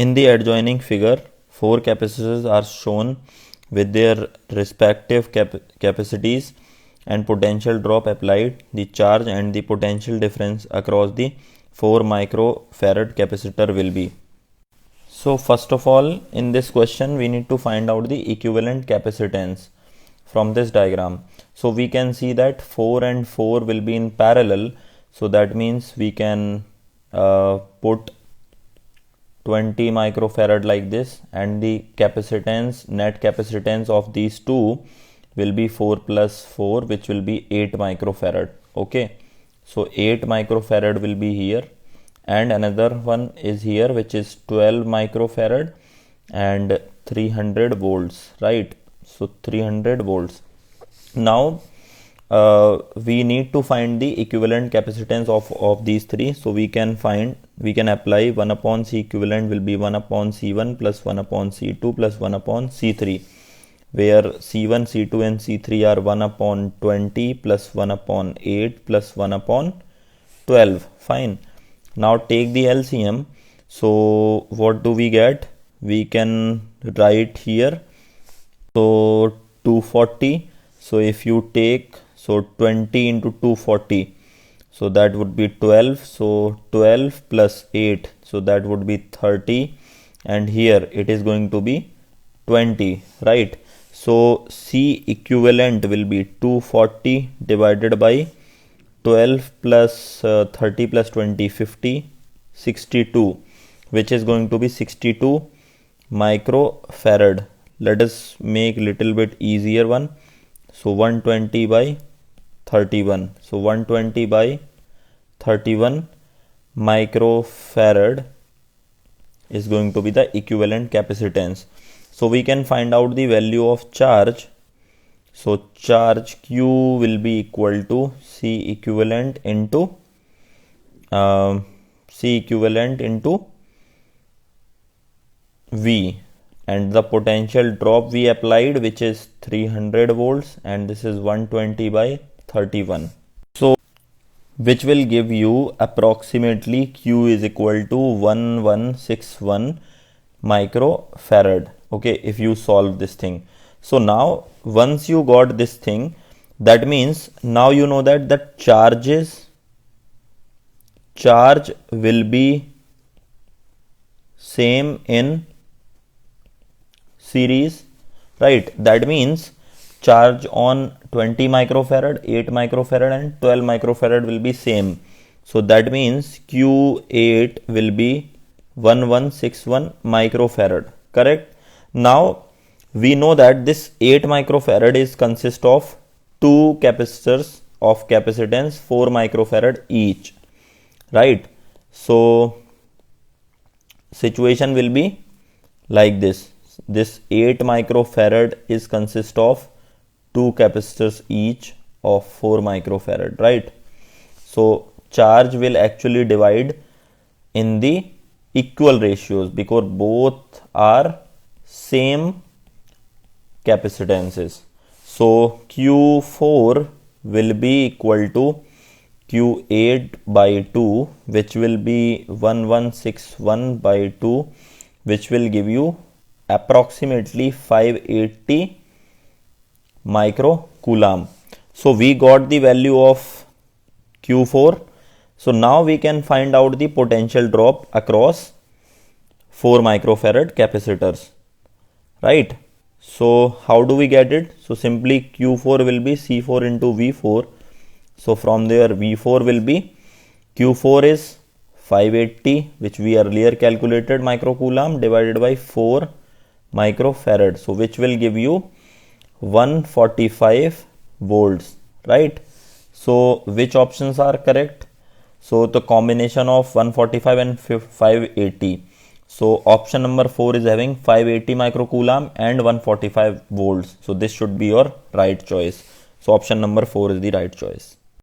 In the adjoining figure, four capacitors are shown with their respective capacities and potential drop applied. The charge and the potential difference across the 4 microfarad capacitor will be. So first of all, in this question we need to find out the equivalent capacitance from this diagram. So we can see that 4 and 4 will be in parallel, so that means we can put 20 microfarad like this, and the capacitance, net capacitance of these two will be 4 plus 4, which will be 8 microfarad. Okay, so 8 microfarad will be here, and another one is here which is 12 microfarad and 300 volts, right? So 300 volts. Now we need to find the equivalent capacitance of these three. So we can apply 1 upon C equivalent will be 1 upon C1 plus 1 upon C2 plus 1 upon C3, where C1, C2 and C3 are 1 upon 20 plus 1 upon 8 plus 1 upon 12. Fine. Now take the LCM. So what do we get? We can write here, so 240. So if you take 20 into 240, so that would be 12. So 12 plus 8, so that would be 30, and here it is going to be 20, right? So C equivalent will be 240 divided by 12 plus 30 plus 20, 50, 62, which is going to be 62 microfarad. Let us make little bit easier one. So 120 by 31. So 120 by 31 microfarad is going to be the equivalent capacitance. So we can find out the value of charge. So charge Q will be equal to C equivalent into V, and the potential drop we applied, which is 300 volts, and this is 120 by 31. So which will give you approximately Q is equal to 1161 microfarad. Okay, if you solve this thing. So now once you got this thing, that means now you know that the charge will be same in series, right? That means charge on 20 microfarad, 8 microfarad and 12 microfarad will be same. So that means Q8 will be 1161 microfarad, correct? Now we know that this 8 microfarad is consist of two capacitors of capacitance 4 microfarad each, right? So situation will be like this. This 8 microfarad is consist of two capacitors each of 4 microfarad, right? So charge will actually divide in the equal ratios because both are same capacitances. So Q4 will be equal to Q8 by 2, which will be 1161 by 2, which will give you approximately 580 microcoulomb. So we got the value of Q4. So now we can find out the potential drop across 4 microfarad capacitors, right? So how do we get it? So simply Q4 will be C4 into V4. So from there V4 will be, Q4 is 580, which we earlier calculated microcoulomb, divided by 4 microfarad. So which will give you 145 volts, right? So which options are correct? So the combination of 145 and 580. So option number 4 is having 580 microcoulomb and 145 volts. So this should be your right choice. So option number 4 is the right choice.